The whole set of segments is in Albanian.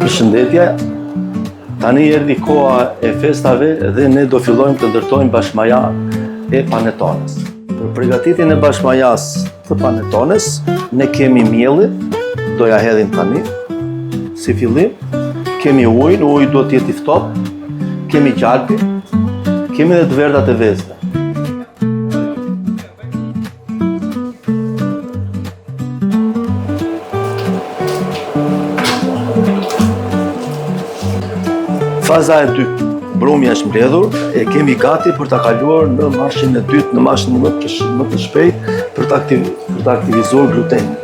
Përshëndetje, tani erdhi koha e festave dhe ne do fillojmë të ndërtojmë bashkëmaja e panetones. Për përgatitjen e bashkëmajas të panetones, ne kemi mielli, do ja hedhim tani, si fillim, kemi ujin, uji do të jetë i ftohtë, kemi gjalpin, kemi edhe të verdhat e vezëve. Faza e dytë, brumi është mbledhur, e kemi gati për ta kaluar në mashinën e dytë, në mashinën më të shpejt për ta aktivizuar glutenin.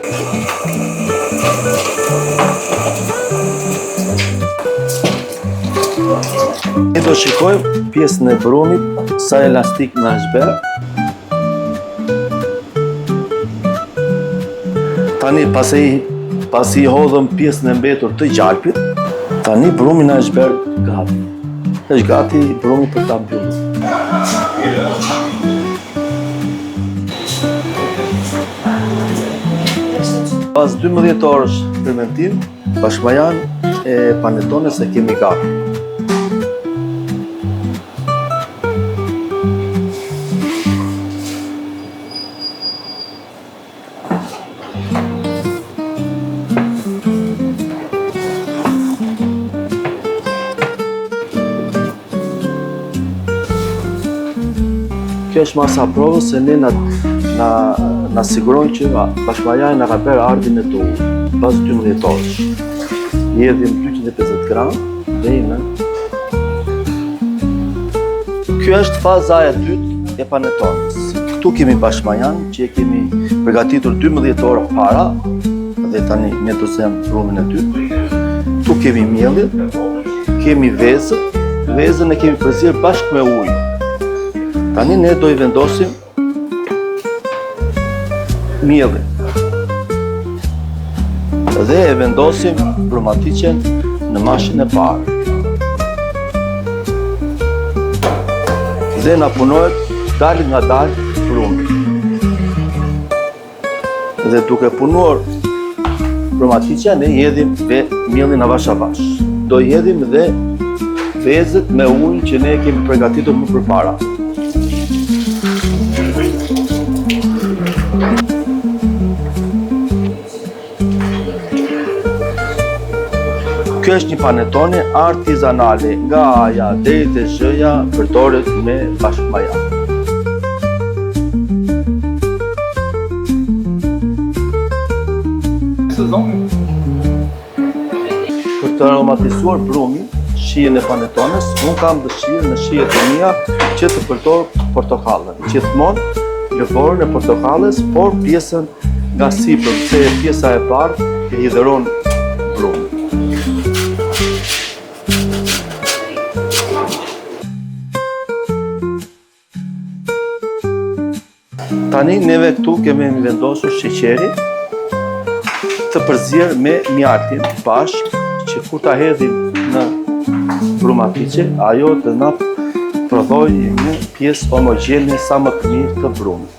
Ne do shikojmë pjesën e brumit, sa elastik na është bërë. Tani pasi i hodhëm pjesën e mbetur të gjalpit, tani brumi na është bërë gati. Është gati brumi për ta mbyllur. Pas 12 orësh fermentim, bashkëmajan e panetones e kemi gati. Kjo është masa provës se ne na sigurojnë që bashkëmaja na ka bërë ardhin e duhur pas 12 orësh. I hedhim 250 gram dhe Kjo është faza e dytë e panetones. Këtu kemi bashkëmajan që e kemi përgatitur 12 orë para dhe tani ne do zëm brumin e dytë. Këtu kemi mielin, kemi vezën, vezën e kemi përzirë bashkë me ujë. Tani ne do I vendosim mielin dhe e vendosim brumaticen në mashinën e parë. Dhe na punohet dal nga dal brumi. Dhe duke punuar brumaticen ne hedhim mielin avash avash. Do I hedhim dhe vezët me ujë që ne kemi përgatitur më përpara. Kjo është një panetone artizanale, nga A-ja deri te Z-ja përdoret me bashkëmaja. Për të aromatizuar brumin, shijen e panetones, unë kam dëshirë në shijet e mia që të përdor portokallën. Gjithmonë lëvorën e portokalles, por pjesën nga sipër, se pjesa e bardhë e hidheron brumin. Tani neve këtu kemi vendosur sheqerin të përzierë me mjaltin bashkë që kur ta hedhim në brumatice, ajo të na prodhojë një pjesë homogjene sa më të mirë të brumit.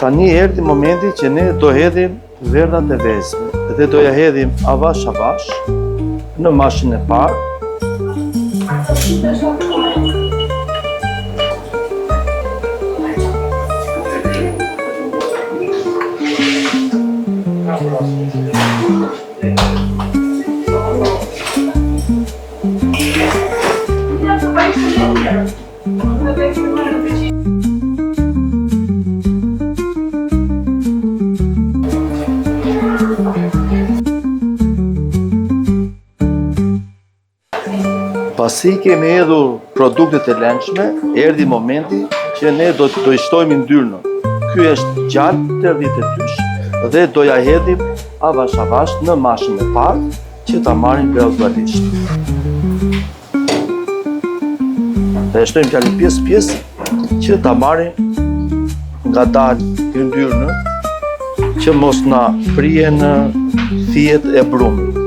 Tani erdhi momenti që ne do hedhim verdhat e vezëve dhe do ja hedhim avash avash në mashinën e parë. Pasi kemi hedhur produktet e lëndshme, erdhi momenti që ne do I shtojmë ndyrnën. Ky është gjalp 82 dhe do ja hedhim avash avash në mashinën e parë që ta marrim gradualisht. Dhe shtojmë fjalën pjesë që ta marrim ngadalë yndyrën që mos na prije në thijet e brumit.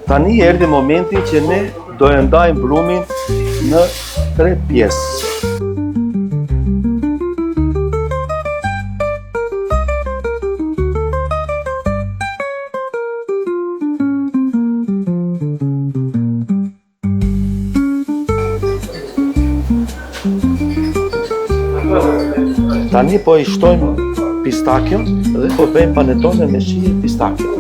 Tani erdhi momenti që ne do e ndajmë brumin në 3 pjesë. Tani po i shtojmë pistakion dhe po bëjmë panetone me shije pistakion.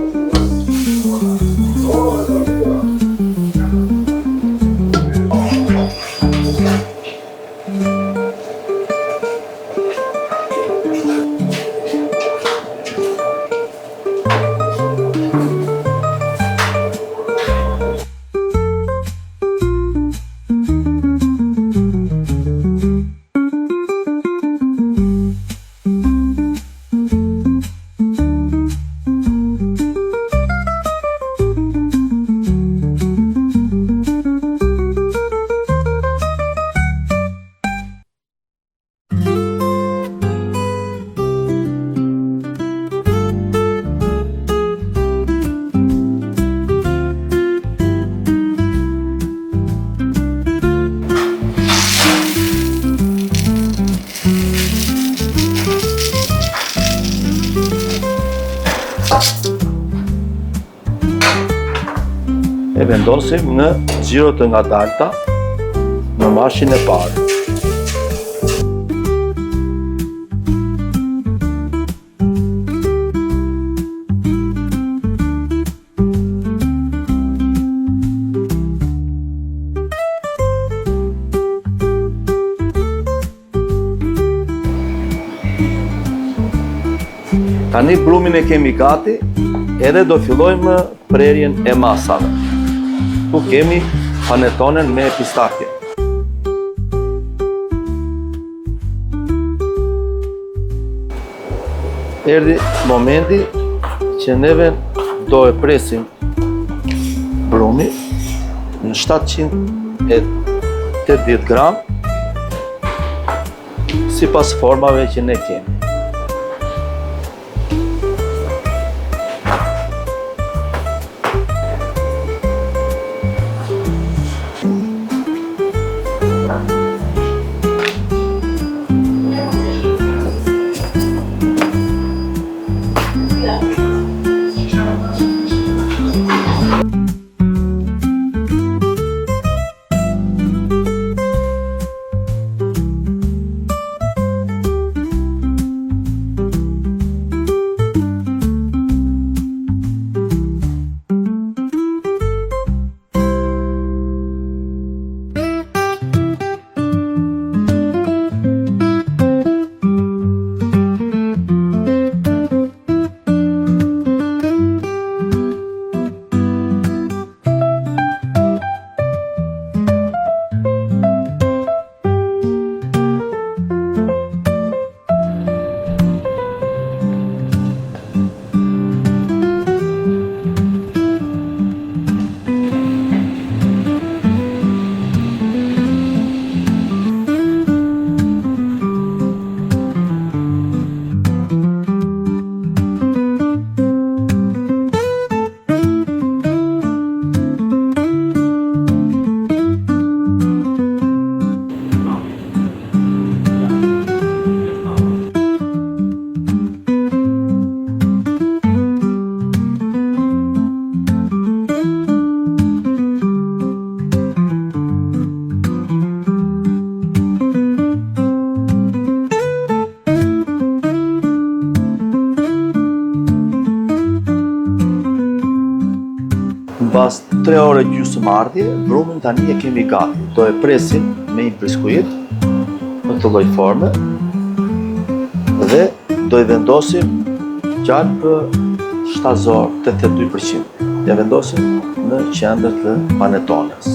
E vendosim në xhiro të ngadalta në mashin e parë. Tani brumin e kemi gati, edhe do fillojmë prerjen e masave. Tu kemi panetonen me pistake. Erdhi momenti që neve do e presim brumi në 780 gram sipas formave që ne kemi. Pas 3 ore gjysmëardhje, brumin tani e kemi gati. Do e presim me një biskuit në të lloj forme dhe do i vendosim gjatë për shtazor 82%. Ja vendosim në qendër të panetones.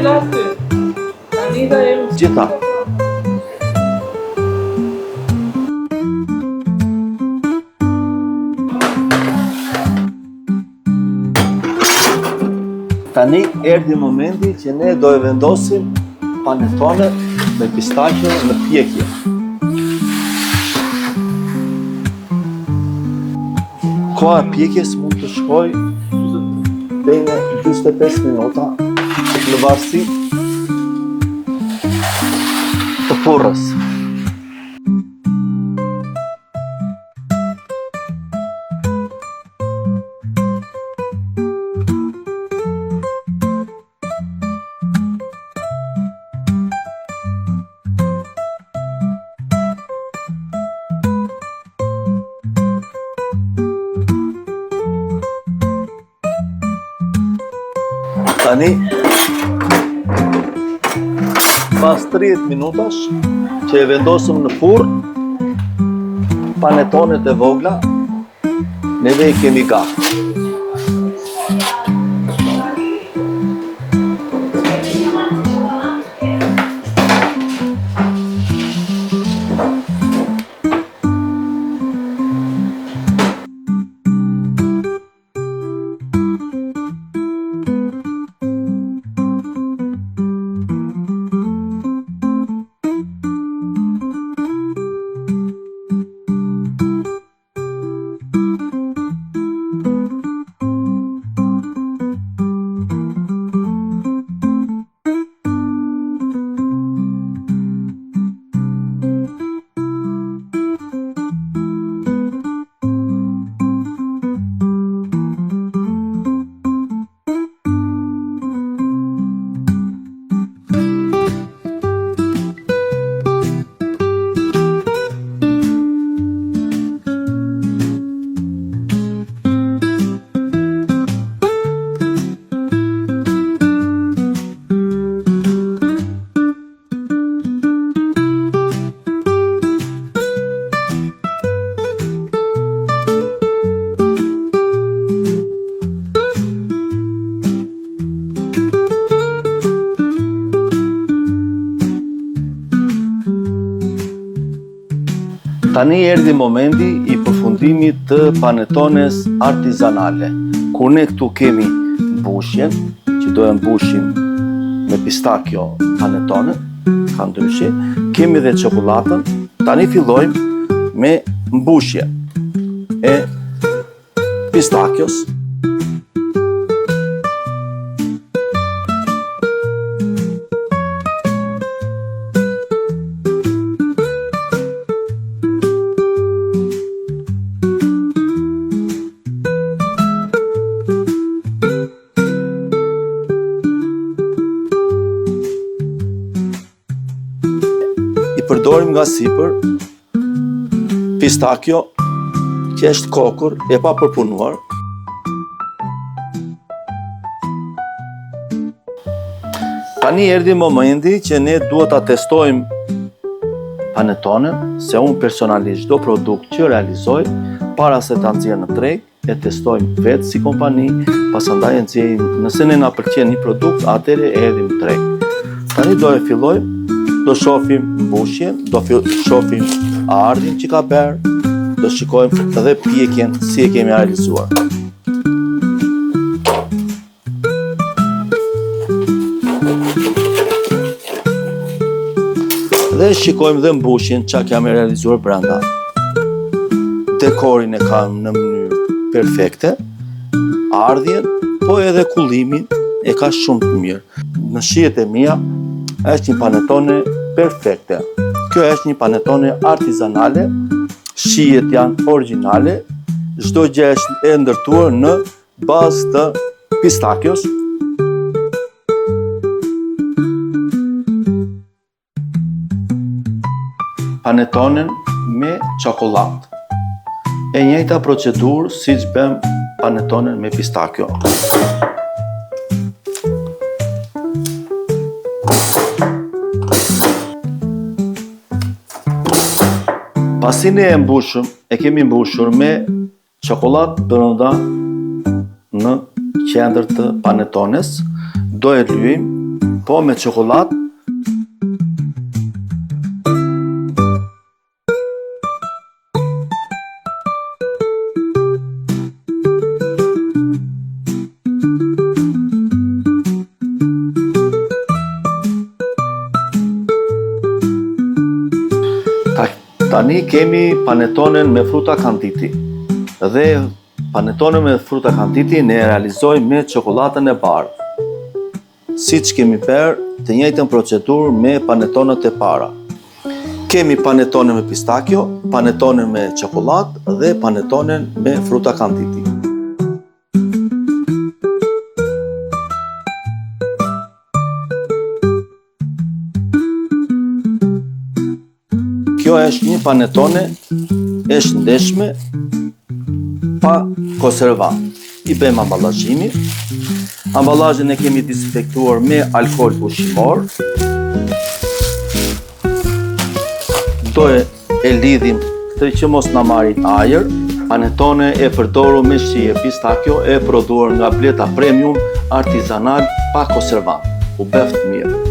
Cila aty? Anita e më... Gjitha. Tani erdhi momenti që ne do e vendosim panetone me pistaqe në pjekje. Koha e pjekjes mund të shkoj deri në 45 minuta në varësi të furrës. Tani, pas 30 minutash që e vendosëm në furrë, panetonet e vogla, neve i kemi gati. Tani erdhi momenti i përfundimit të panetones artizanale, ku ne këtu kemi mbushjen, që do e mbushim me pistakjo panetone, ka ndryshe, kemi dhe çokoladën. Tani fillojmë me mbushje e pistakjos. Përdorim nga sipër pistakjo që është kokur e pa përpunuar. Tani erdhi momenti që ne duhet ta testojmë panetonen, se unë personalisht çdo produkt që realizoj para se ta nxjerr në treg e testojmë vetë si kompani, pasandaj e nxjerrim, nëse ne na pëlqen një produkt, atëherë e hedhim në treg. Tani do e fillojmë. Do shohim mbushjen, do shohim ardhin që ka bërë, do shikojmë edhe pjekjen si e kemi realizuar. Dhe shikojmë dhe mbushjen që kemi realizuar brenda. Dekorin e kam në mënyrë perfekte, ardhjen, po edhe kullimin e ka shumë të mirë. Në shijet e mia, është një panetone perfekte. Kjo është një panetone artizanale, shijet janë origjinale, çdo gjë është e ndërtuar në bazë të pistakjos. Panetonen me çokoladë. E njëjta procedurë siç bëm panetonen me pistakjo. Pasi ne e kemi mbushur me çokoladë brenda në qendër të panetones, do e lyejmë Po me çokollatë. Tani kemi panetonen me fruta kanditi. Dhe panetonen me fruta kanditi ne realizojmë me çokoladën e bardhë. Siç kemi bërë të njëjtën procedurë me panetonet e para. Kemi panetonen me pistakjo, panetonen me çokoladë dhe panetonen me fruta kanditi. Kjo është një panetone e shëndetshme pa konservant. I bëjmë ambalazhimin. Ambalazhin e kemi dezinfektuar me alkool ushqimor. Do e lidhim këtë që mos na marrë ajër. Panetone e përdorur me shije pistakjo e prodhuar nga Bleta Premium artizanal pa konservant. U bëft mirë.